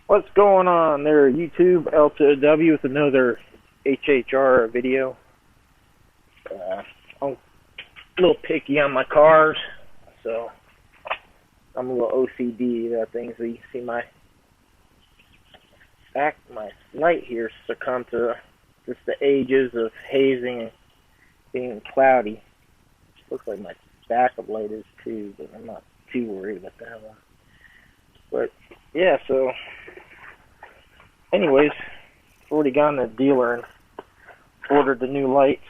What's going on there, YouTube? L2W with another HHR video. I'm a little picky on my cars, so I'm a little OCD about things. So you see my light here succumb to just the ages of hazing and being cloudy. Looks like my backup light is too, but I'm not too worried about that one. But yeah, so anyways, I've already gone to the dealer and ordered the new lights.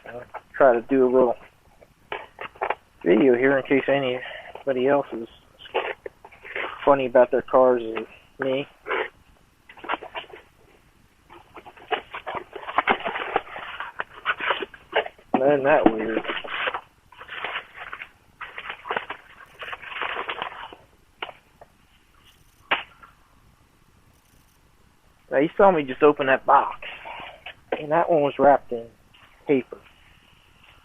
I'll try to do a little video here in case anybody else is funny about their cars as me. Isn't that weird? Now you saw me just open that box, and that one was wrapped in paper.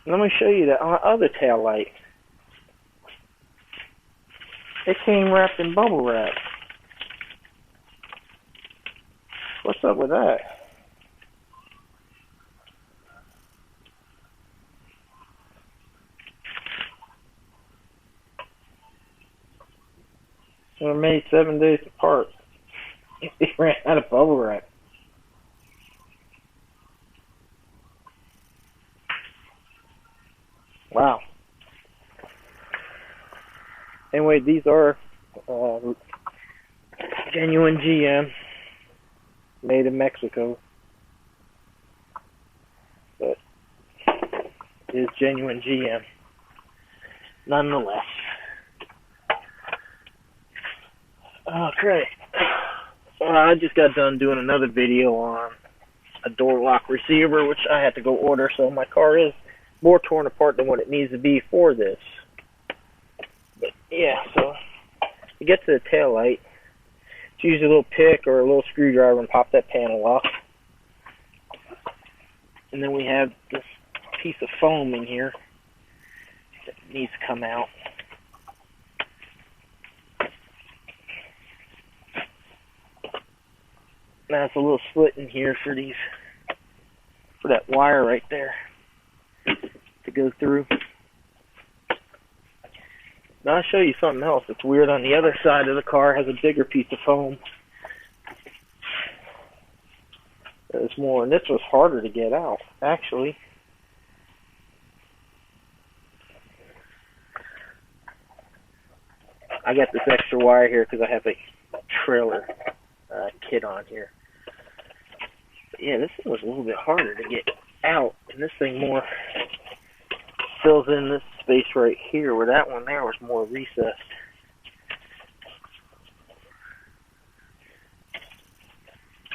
Let me show you that on the other tail light. It came wrapped in bubble wrap. What's up with that? They were made 7 days apart. They ran out of bubble wrap. Wow. Anyway, these are genuine GM, made in Mexico. But it is genuine GM, nonetheless. Okay. I just got done doing another video on a door lock receiver, which I had to go order, so my car is more torn apart than what it needs to be for this. But yeah, so you get to the tail light, just use a little pick or a little screwdriver and pop that panel off. And then we have this piece of foam in here that needs to come out. Now it's a little slit in here for that wire right there to go through. Now I'll show you something else that's weird. On the other side of the car has a bigger piece of foam. There's more, and this was harder to get out, actually. I got this extra wire here because I have a trailer kit on here. But yeah, this thing was a little bit harder to get out, and this thing more fills in this space right here, where that one there was more recessed.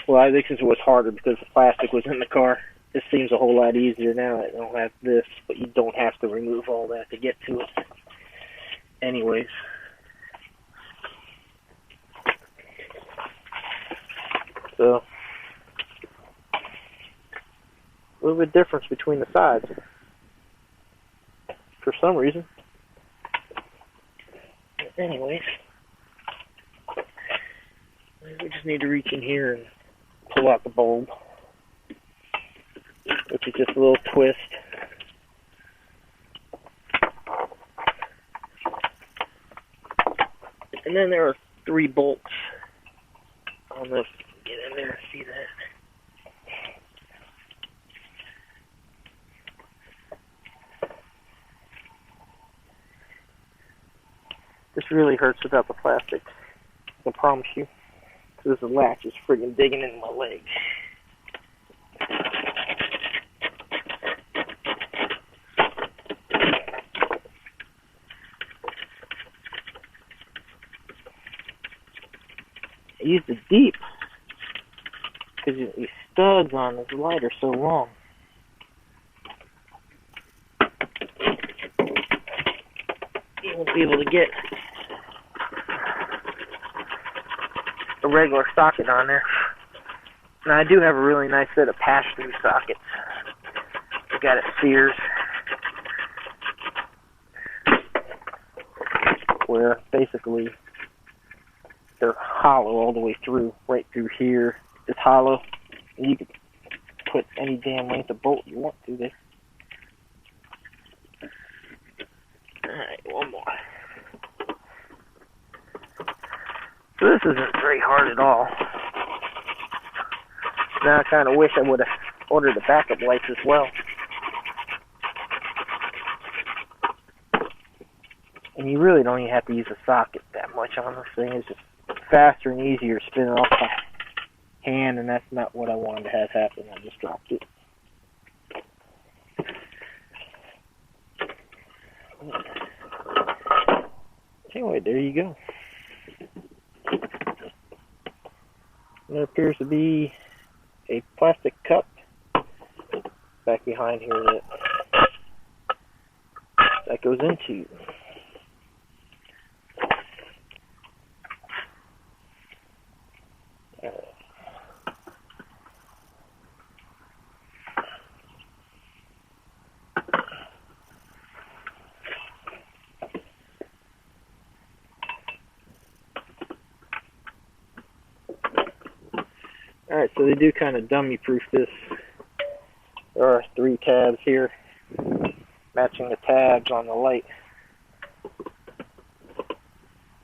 Well, I think since it was harder because the plastic was in the car, this seems a whole lot easier now. I don't have this, but you don't have to remove all that to get to it. Anyways. So, a little bit difference between the sides for some reason. Anyways, we just need to reach in here and pull out the bulb, which is just a little twist. And then there are 3 bolts on this. Get in there and see that. This really hurts without the plastic, I promise you. Because the latch is friggin' digging into my leg. I used it deep because these studs on this light are so long. You won't be able to get a regular socket on there. Now I do have a really nice set of pass-through sockets. I got it Sears. where basically they're hollow all the way through. Right through here is hollow. And you can put any damn length of bolt you want through this. Alright, one more. So this isn't very hard at all. Now I kind of wish I would have ordered the backup lights as well. And you really don't even have to use a socket that much on this thing. It's just faster and easier spinning off by hand, and that's not what I wanted to have happen. I just dropped it. Anyway, there you go. There appears to be a plastic cup back behind here that goes into. Alright, so they do kind of dummy proof this. There are 3 tabs here, matching the tabs on the light.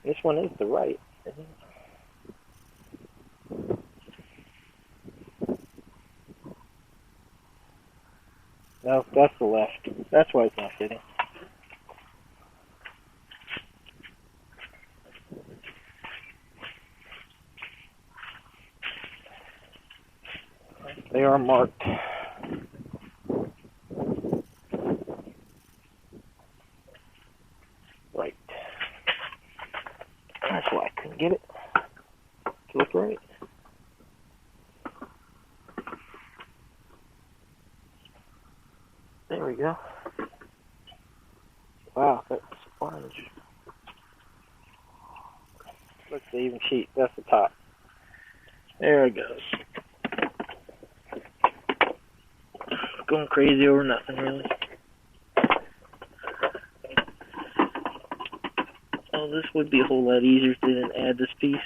This one is the right, isn't it? No, that's the left. That's why it's not fitting. They are marked. Right. That's why I couldn't get it to look right. There we go. Wow, that's sponge. Looks the even sheet. That's the top. There it goes. Going crazy over nothing, really. Oh, this would be a whole lot easier if they didn't add this piece.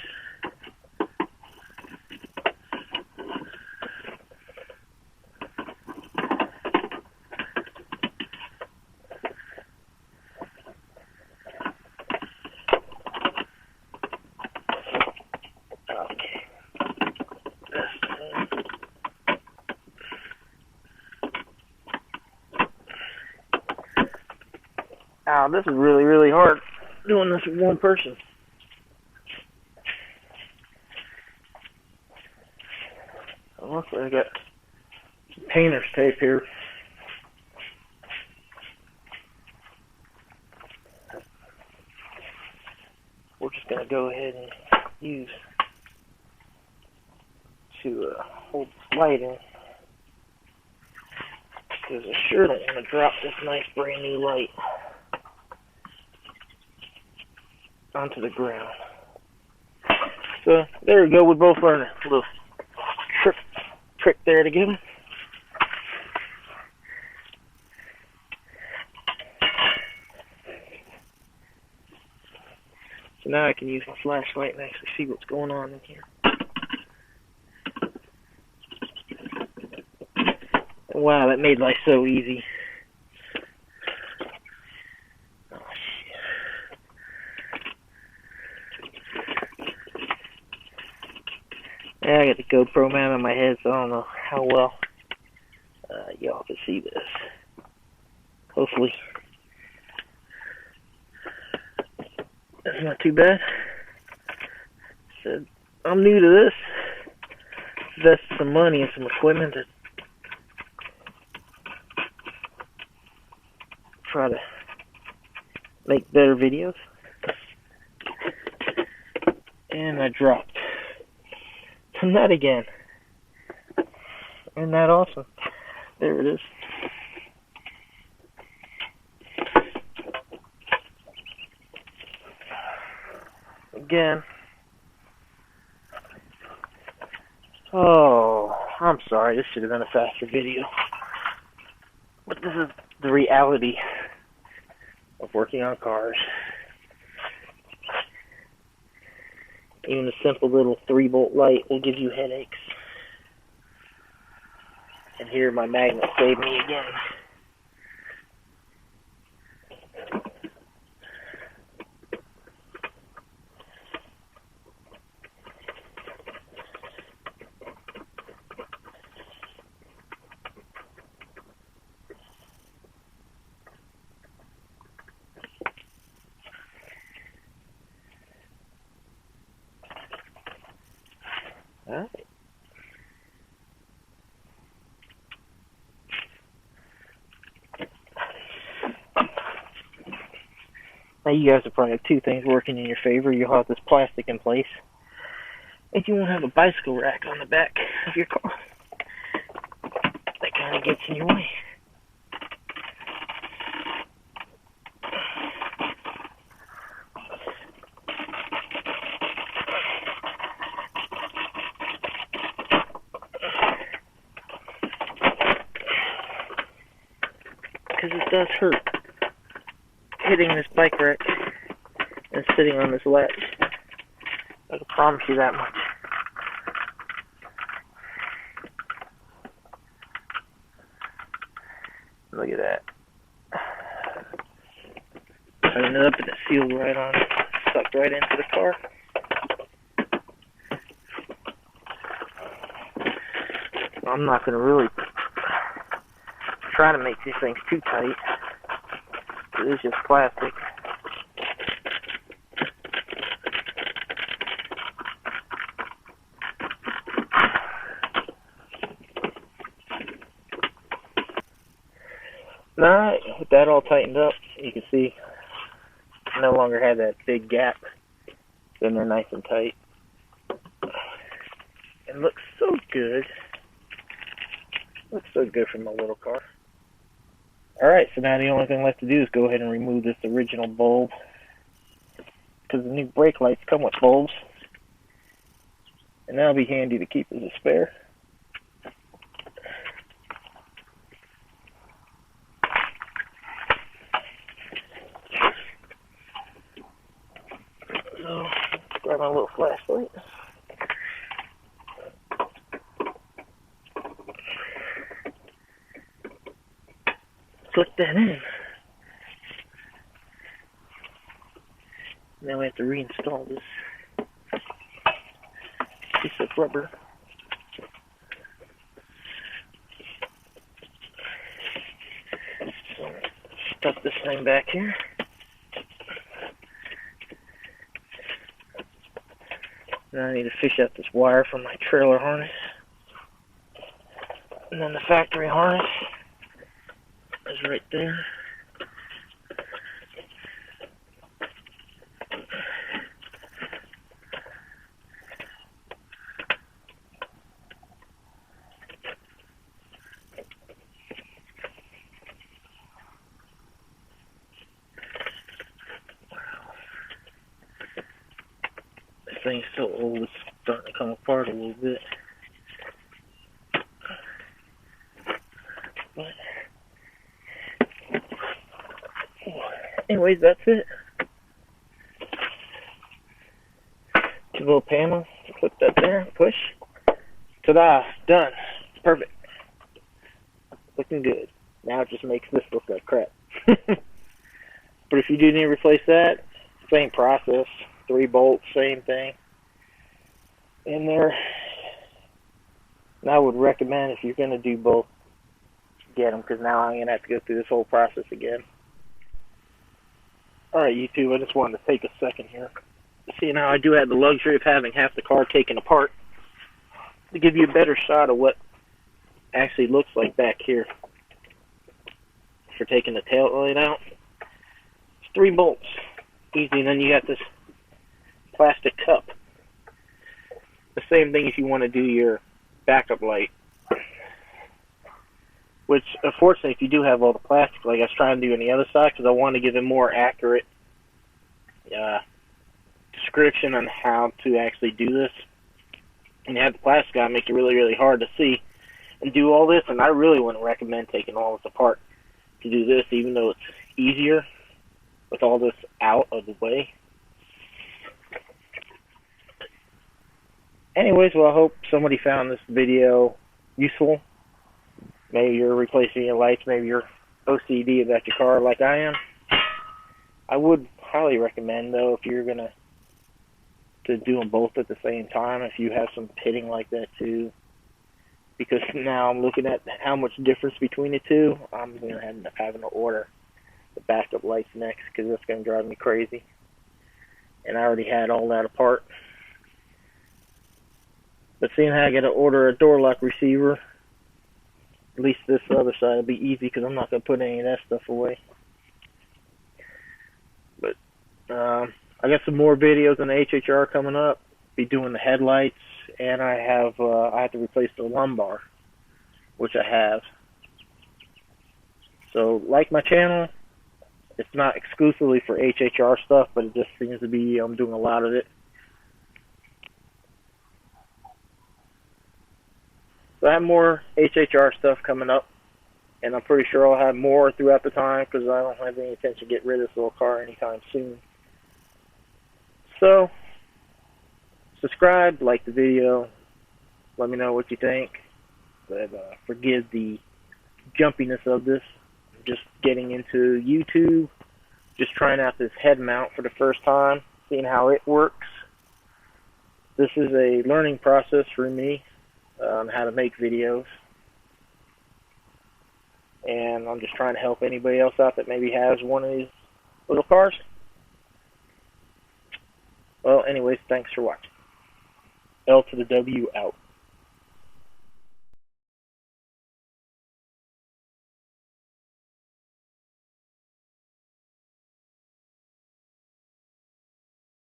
Wow, this is really, really hard doing this with one person. Looks like I got some painter's tape here. We're just going to go ahead and use to hold this light in, because I sure don't want to drop this nice brand new light onto the ground. So there we go. We both learned a little trick there together. So now I can use my flashlight and actually see what's going on in here. And wow, that made life so easy. Yeah, I got the GoPro mount on my head, so I don't know how well y'all can see this. Hopefully, that's not too bad. So, I'm new to this. Invested some money and some equipment to try to make better videos. And I dropped. Not again. Isn't that awesome? There it is. Again. Oh, I'm sorry. This should have been a faster video. But this is the reality of working on cars. Even a simple little 3-volt light will give you headaches. And here my magnet saved me again. Alright. Now you guys will probably have two things working in your favor. You'll have this plastic in place, and you won't have a bicycle rack on the back of your car. That kind of gets in your way. Because it does hurt hitting this bike rack and sitting on this latch. I can promise you that much. Look at that. Tighten it up and it sealed right on, sucked right into the car. I'm not going to really try to make these things too tight. It is just plastic. Alright, with that all tightened up, you can see I no longer have that big gap. Then they're nice and tight. It looks so good. Looks so good for my little car. Alright, so now the only thing left to do is go ahead and remove this original bulb, because the new brake lights come with bulbs, and that'll be handy to keep as a spare. So, grab my little flashlight. Click that in. Now we have to reinstall this piece of rubber. So, stuff this thing back here. Now I need to fish out this wire from my trailer harness. And then the factory harness is right there. This thing's so old, it's starting to come apart a little bit. But anyways, that's it. Two little panels. Clip that there. Push. Ta-da! Done. Perfect. Looking good. Now it just makes this look like crap. But if you do need to replace that, same process. 3 bolts, same thing in there. And I would recommend, if you're going to do both, get them, because now I'm going to have to go through this whole process again. Alright, YouTube, I just wanted to take a second here. See, now I do have the luxury of having half the car taken apart to give you a better shot of what actually looks like back here for taking the tail light out. It's 3 bolts. Easy, and then you got this plastic cup. The same thing if you want to do your backup light. Which, unfortunately, if you do have all the plastic, like I was trying to do on the other side, because I want to give a more accurate description on how to actually do this. And you have the plastic on, make it really, really hard to see and do all this. And I really wouldn't recommend taking all this apart to do this, even though it's easier with all this out of the way. Anyways, well, I hope somebody found this video useful. Maybe you're replacing your lights, maybe you're OCD about your car like I am. I would highly recommend, though, if you're going to do them both at the same time, if you have some pitting like that too. Because now I'm looking at how much difference between the two, I'm going to end up having to order the backup lights next, because that's going to drive me crazy. And I already had all that apart. But seeing how I got to order a door lock receiver, at least this other side will be easy, because I'm not going to put any of that stuff away. But I got some more videos on the HHR coming up. Be doing the headlights, and I have to replace the lumbar, which I have. So like my channel, it's not exclusively for HHR stuff, but it just seems to be I'm doing a lot of it. So I have more HHR stuff coming up, and I'm pretty sure I'll have more throughout the time, because I don't have any intention to get rid of this little car anytime soon. So subscribe, like the video, let me know what you think. But forgive the jumpiness of this. I'm just getting into YouTube, just trying out this head mount for the first time, seeing how it works. This is a learning process for me on how to make videos. And I'm just trying to help anybody else out that maybe has one of these little cars. Well, anyways, thanks for watching. L to the W out.